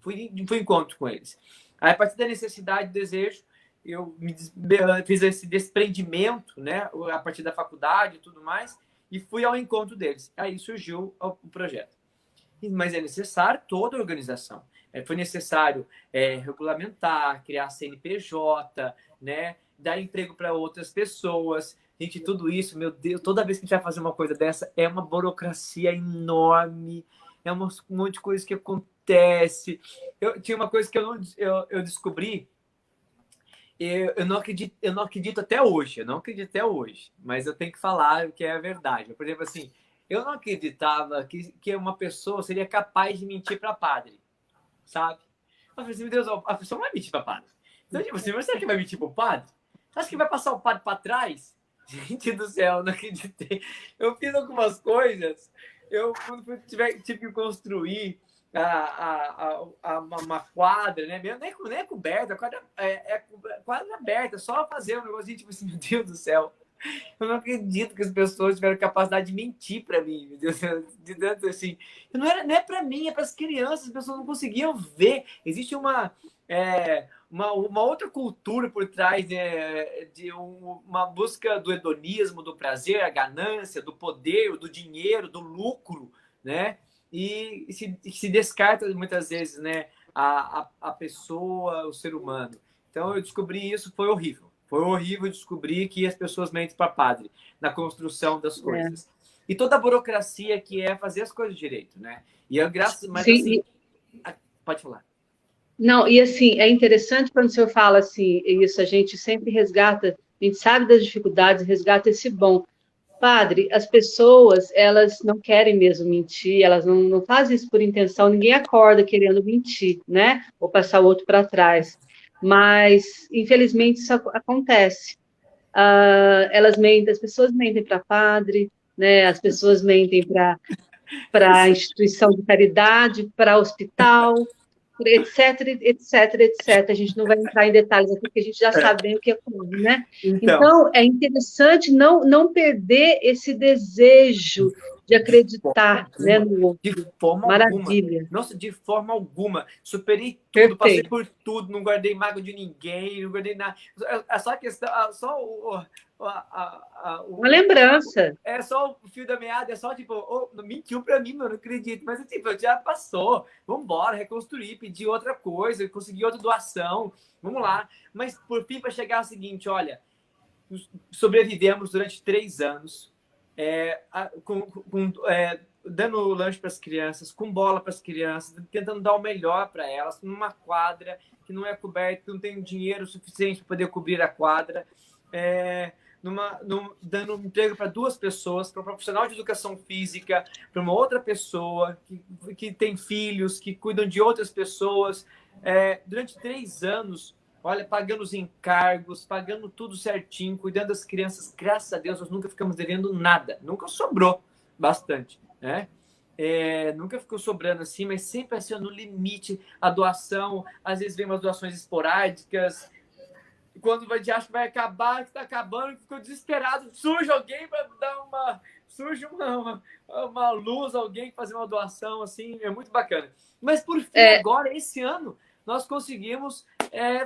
ao encontro com eles. Aí, a partir da necessidade, do desejo, eu fiz esse desprendimento, né, a partir da faculdade e tudo mais, e fui ao encontro deles. Aí surgiu o projeto. Mas é necessário toda a organização. Foi necessário regulamentar, criar CNPJ, né, dar emprego para outras pessoas. Gente, tudo isso, meu Deus, toda vez que a gente vai fazer uma coisa dessa, é uma burocracia enorme, é um monte de coisa que acontece. Tinha uma coisa que eu descobri. Eu não acredito até hoje, mas eu tenho que falar que é a verdade. Por exemplo, assim, eu não acreditava que uma pessoa seria capaz de mentir para padre, sabe? Eu falei assim, meu Deus, a pessoa não vai mentir para padre. Então, tipo assim, mas será que vai mentir para o padre? Você acha que vai passar o padre para trás? Gente do céu, eu não acreditei. Eu fiz algumas coisas, quando tive que construir uma quadra, né? Nem é coberta, a quadra quadra aberta, só fazer um negócio tipo assim, meu Deus do céu. Eu não acredito que as pessoas tiveram capacidade de mentir para mim, meu Deus, de tanto assim. Não é para mim, é para as crianças, as pessoas não conseguiam ver. Existe uma outra cultura por trás, né, de uma busca do hedonismo, do prazer, a ganância, do poder, do dinheiro, do lucro, né? E se descarta muitas vezes, né, a pessoa, o ser humano. Então eu descobri isso, foi horrível. Foi horrível descobrir que as pessoas mentem para padre na construção das coisas. E toda a burocracia que é fazer as coisas direito, né? Mas Sim, assim, pode falar. Não, e assim, é interessante quando o senhor fala assim, isso, a gente sempre resgata, a gente sabe das dificuldades, resgata esse bom. Padre, as pessoas, elas não querem mesmo mentir, elas não fazem isso por intenção, ninguém acorda querendo mentir, né? Ou passar o outro para trás. Mas, infelizmente, isso acontece. Elas mentem, as pessoas mentem para padre, né? As pessoas mentem para instituição de caridade, para hospital, etc, etc, etc. A gente não vai entrar em detalhes aqui, porque a gente já sabe bem o que ocorre, né? Então, é interessante não perder esse desejo de acreditar, né, no outro. De forma Maravilha. alguma. Nossa, de forma alguma. Superei tudo, Perfeito. Passei por tudo, não guardei mágoa de ninguém, não guardei nada. É só a questão, uma lembrança. É só o fio da meada, é só tipo, mentiu pra mim, mano, não acredito. Mas tipo, já passou. Vambora, reconstruir, pedir outra coisa, conseguir outra doação. Vamos lá. Mas por fim, para chegar ao seguinte, olha, sobrevivemos durante 3 anos. Dando lanche para as crianças, com bola para as crianças, tentando dar o melhor para elas, numa quadra que não é coberta, que não tem dinheiro suficiente para poder cobrir a quadra, dando emprego para 2 pessoas, para um profissional de educação física, para uma outra pessoa que tem filhos, que cuidam de outras pessoas, durante 3 anos. Olha, pagando os encargos, pagando tudo certinho, cuidando das crianças. Graças a Deus, nós nunca ficamos devendo nada. Nunca sobrou bastante, né? Nunca ficou sobrando assim, mas sempre assim, no limite. A doação, às vezes vem umas doações esporádicas. Quando a gente acha que vai acabar, que está acabando, ficou desesperado. Surge alguém para dar surge uma luz, alguém fazer uma doação, assim, é muito bacana. Mas, por fim, agora, esse ano, nós conseguimos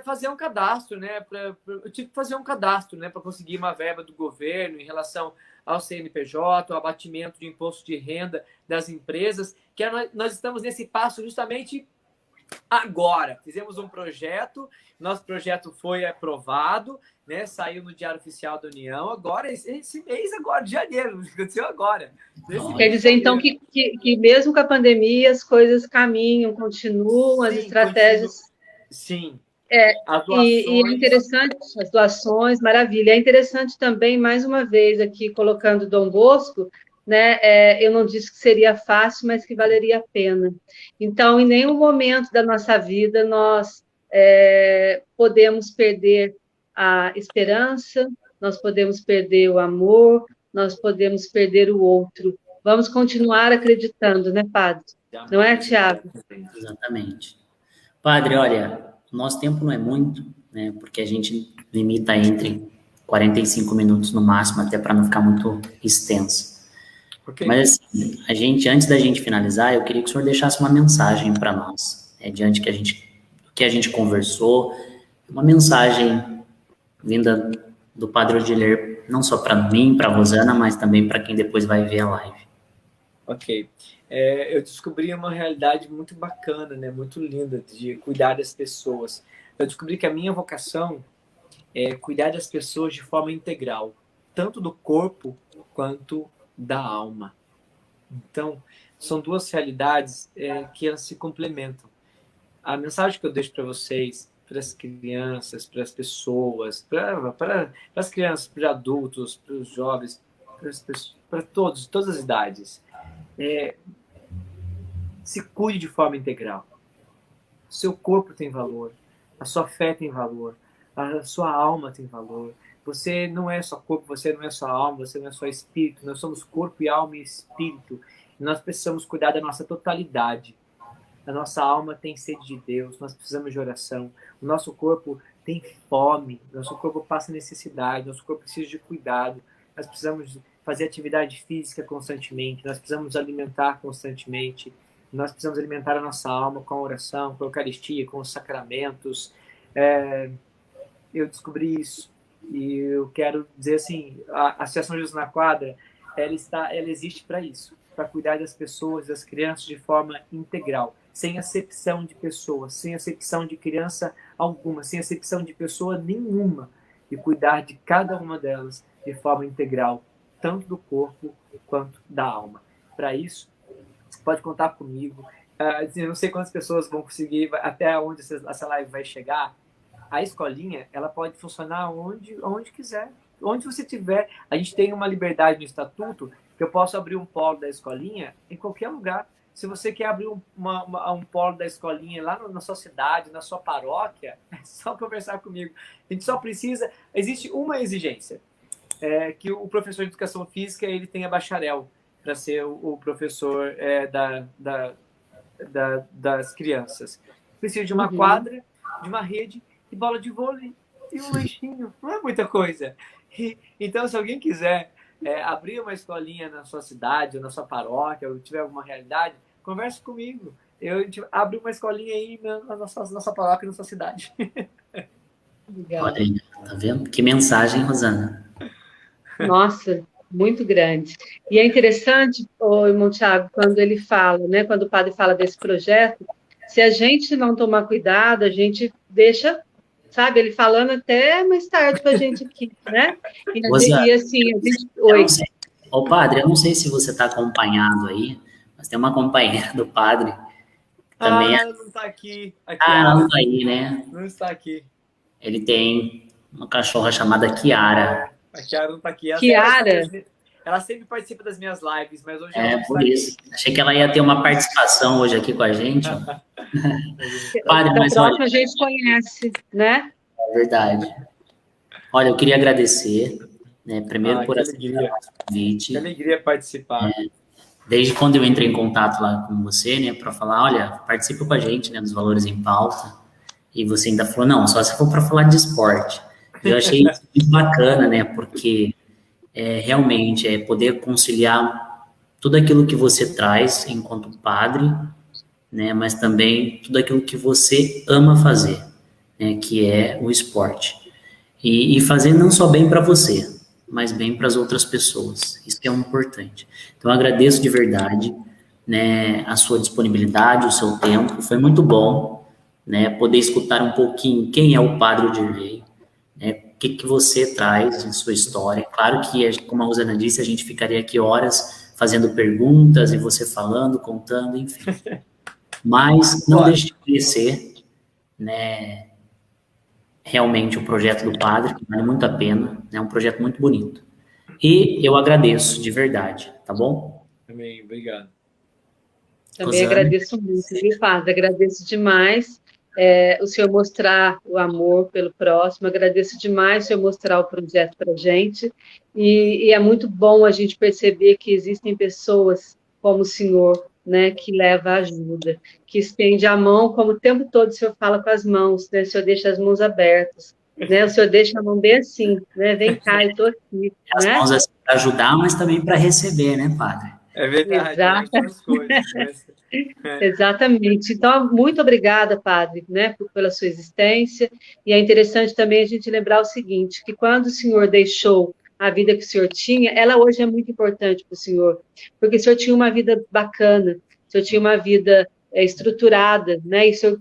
fazer um cadastro, né? Eu tive que fazer um cadastro, né? Para conseguir uma verba do governo em relação ao CNPJ, o abatimento de imposto de renda das empresas, que nós estamos nesse passo justamente agora. Fizemos um projeto, nosso projeto foi aprovado, né, saiu no Diário Oficial da União, agora, esse mês agora, de janeiro, aconteceu agora. Quer dizer, então, que mesmo com a pandemia, as coisas caminham, continuam, as estratégias... Sim. As doações... E é interessante, as doações, maravilha. É interessante também, mais uma vez, aqui colocando Dom Bosco, né? Eu não disse que seria fácil, mas que valeria a pena. Então, em nenhum momento da nossa vida nós podemos perder a esperança, nós podemos perder o amor, nós podemos perder o outro. Vamos continuar acreditando, né, Padre? Não é, Tiago? Exatamente. Padre, olha, o nosso tempo não é muito, né? Porque a gente limita entre 45 minutos no máximo, até para não ficar muito extenso. Okay. Mas assim, antes da gente finalizar, eu queria que o senhor deixasse uma mensagem para nós, diante do que a gente conversou, uma mensagem vinda do Padre Odiler, não só para mim, para a Rosana, mas também para quem depois vai ver a live. Ok. Eu descobri uma realidade muito bacana, né, muito linda, de cuidar das pessoas. Eu descobri que a minha vocação é cuidar das pessoas de forma integral, tanto do corpo quanto da alma. Então, são duas realidades que elas se complementam. A mensagem que eu deixo para vocês, para as crianças, para as pessoas, para as crianças, para os adultos, para os jovens, para todas as idades, se cuide de forma integral. Seu corpo tem valor, a sua fé tem valor, a sua alma tem valor. Você não é só corpo, você não é só alma, você não é só espírito. Nós somos corpo e alma e espírito. E nós precisamos cuidar da nossa totalidade. A nossa alma tem sede de Deus, nós precisamos de oração. O nosso corpo tem fome, nosso corpo passa necessidade, nosso corpo precisa de cuidado. Nós precisamos fazer atividade física constantemente, nós precisamos alimentar constantemente. Nós precisamos alimentar a nossa alma com a oração, com a Eucaristia, com os sacramentos. Eu descobri isso. E eu quero dizer assim, a Associação Jesus na Quadra, ela existe para isso, para cuidar das pessoas, das crianças de forma integral, sem acepção de pessoas, sem acepção de criança alguma, sem acepção de pessoa nenhuma, e cuidar de cada uma delas de forma integral, tanto do corpo quanto da alma. Para isso, você pode contar comigo. Eu não sei quantas pessoas vão conseguir, até onde essa live vai chegar. A escolinha, ela pode funcionar onde quiser, onde você tiver. A gente tem uma liberdade no estatuto que eu posso abrir um polo da escolinha em qualquer lugar. Se você quer abrir um polo da escolinha lá na sua cidade, na sua paróquia, é só conversar comigo. A gente só precisa... Existe uma exigência, que o professor de educação física ele tenha bacharel para ser o professor das crianças. Precisa de uma quadra, de uma rede, e bola de vôlei e um lanchinho. Não é muita coisa. Então, se alguém quiser abrir uma escolinha na sua cidade, ou na sua paróquia, ou tiver alguma realidade, converse comigo. Eu abro uma escolinha aí na nossa paróquia, na sua cidade. Olha aí, tá vendo? Que mensagem, Rosana. Nossa, muito grande. E é interessante, irmão Tiago, quando ele fala, né, quando o padre fala desse projeto, se a gente não tomar cuidado, a gente deixa... Sabe, ele falando até mais tarde com a gente aqui, né? E assim, a gente... Oi. Ô, padre, eu não sei se você está acompanhado aí, mas tem uma companheira do padre. Também ela não está aqui. Ela não está aí, né? Não está aqui. Ele tem uma cachorra chamada Kiara. A Kiara não está aqui. Ela sempre participa das minhas lives, mas hoje ela não por isso. Aqui. Achei que ela ia ter uma participação hoje aqui com a gente. Padre, mas olha, a gente conhece, né? É verdade. Olha, eu queria agradecer, né, primeiro por aceitar o convite. Que alegria participar. Desde quando eu entrei em contato lá com você, né, para falar, olha, participa com a gente, né, dos Valores em Pauta. E você ainda falou, não, só se for para falar de esporte. Eu achei isso muito bacana, né, porque realmente é poder conciliar tudo aquilo que você traz enquanto padre, né, mas também tudo aquilo que você ama fazer, né, que é o esporte. E fazer não só bem para você, mas bem para as outras pessoas. Isso que é o importante. Então, eu agradeço de verdade, né, a sua disponibilidade, o seu tempo. Foi muito bom, né, poder escutar um pouquinho quem é o Padre Odirley, né, o que você traz em sua história. Claro que, como a Rosana disse, a gente ficaria aqui horas fazendo perguntas e você falando, contando, enfim. Mas não deixe de conhecer, né, realmente o projeto do Padre, que vale muito a pena, é um projeto muito bonito. E eu agradeço, de verdade, tá bom? Amém, obrigado. Também agradeço muito, viu, Padre? Agradeço demais o senhor mostrar o amor pelo próximo, agradeço demais o senhor mostrar o projeto para a gente, e é muito bom a gente perceber que existem pessoas como o senhor, né, que leva ajuda, que estende a mão, como o tempo todo o senhor fala com as mãos, né, o senhor deixa as mãos abertas, né, o senhor deixa a mão bem assim, né, vem cá, eu estou aqui. As né? mãos assim para ajudar, mas também para receber, né, Padre? É verdade, as duas coisas, né? Exatamente. Então, muito obrigada, Padre, né, pela sua existência. E é interessante também a gente lembrar o seguinte, que quando o senhor deixou a vida que o senhor tinha, ela hoje é muito importante para o senhor, porque o senhor tinha uma vida bacana, o senhor tinha uma vida estruturada, né, e o senhor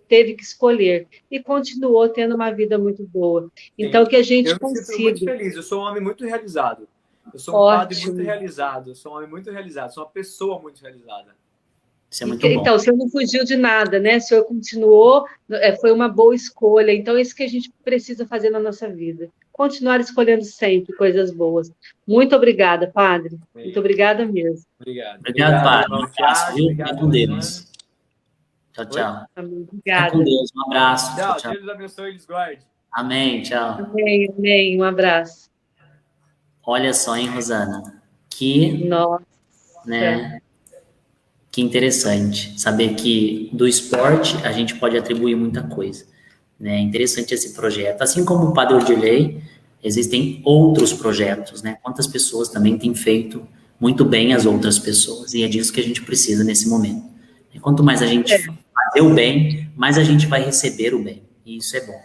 teve que escolher, e continuou tendo uma vida muito boa. Então, que a gente consiga... Eu me sinto muito feliz, eu sou um homem muito realizado. Eu sou um padre muito realizado, eu sou um homem muito realizado, sou uma pessoa muito realizada. Isso é muito bom. Então, o senhor não fugiu de nada, né? O senhor continuou, foi uma boa escolha. Então, é isso que a gente precisa fazer na nossa vida. Continuar escolhendo sempre coisas boas. Muito obrigada, Padre. Muito obrigada mesmo. Obrigado. Obrigado, Padre. Um abraço, viu? Fica com Deus. Tchau, tchau. Amém. Obrigada. Fica com Deus. Um abraço. Tchau, tchau. Deus abençoe e lhes guarde. Amém, tchau. Amém, amém. Um abraço. Olha só, hein, Rosana? Que, nossa, né? Que interessante saber que do esporte a gente pode atribuir muita coisa. Né? É interessante esse projeto. Assim como o Padre Odirley, existem outros projetos, né? Quantas pessoas também têm feito muito bem as outras pessoas, e é disso que a gente precisa nesse momento. E quanto mais a gente fazer o bem, mais a gente vai receber o bem, e isso é bom.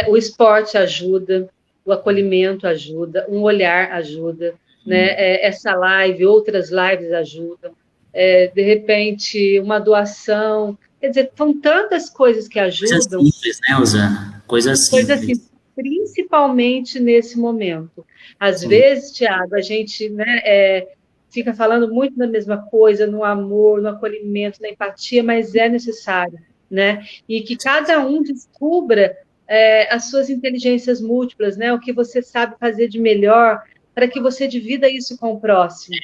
O esporte ajuda, o acolhimento ajuda, um olhar ajuda, né? Essa live, outras lives ajudam. De repente, uma doação. Quer dizer, são tantas coisas que ajudam. Coisas simples, né, Rosana? Coisas simples. Principalmente nesse momento. Às vezes, Tiago, a gente, né, fica falando muito da mesma coisa, no amor, no acolhimento, na empatia, mas é necessário, né? E que cada um descubra as suas inteligências múltiplas, né? O que você sabe fazer de melhor, para que você divida isso com o próximo.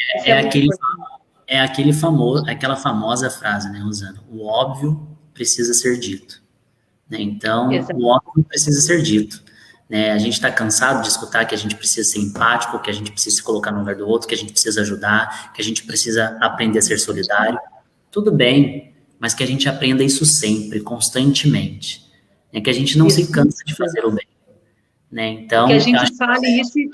Aquela famosa frase, né, Rosana? O óbvio precisa ser dito. Né? Então, o óbvio precisa ser dito. Né? A gente está cansado de escutar que a gente precisa ser empático, que a gente precisa se colocar no lugar do outro, que a gente precisa ajudar, que a gente precisa aprender a ser solidário. Tudo bem, mas que a gente aprenda isso sempre, constantemente. Né? Que a gente não se cansa de fazer o bem. Né? Então, que a gente fale isso e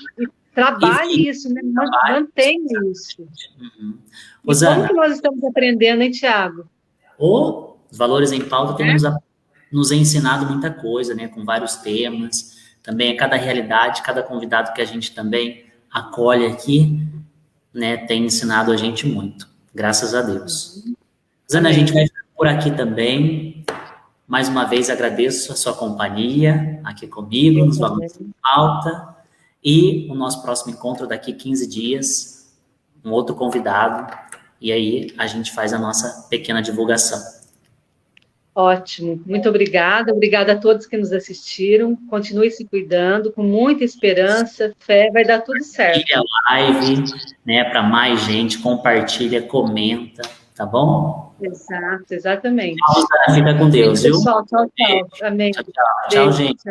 trabalhe isso, né? Mantenha isso. Uhum. E Rosana, como que nós estamos aprendendo, hein, Tiago? Os Valores em Pauta tem nos ensinado muita coisa, né? Com vários temas. Também é cada realidade, cada convidado que a gente também acolhe aqui, né? Tem ensinado a gente muito. Graças a Deus. Rosana, a gente vai ficar por aqui também. Mais uma vez agradeço a sua companhia aqui comigo, nos Valores em Pauta. E o nosso próximo encontro daqui 15 dias, um outro convidado, e aí a gente faz a nossa pequena divulgação. Ótimo, muito obrigada. Obrigada a todos que nos assistiram. Continue se cuidando, com muita esperança, fé, vai dar tudo certo. Compartilha a live, né, para mais gente, compartilha, comenta, tá bom? Exato, exatamente. Fica com Deus, viu? Pessoal, tchau, tchau. Amém. Tchau, gente.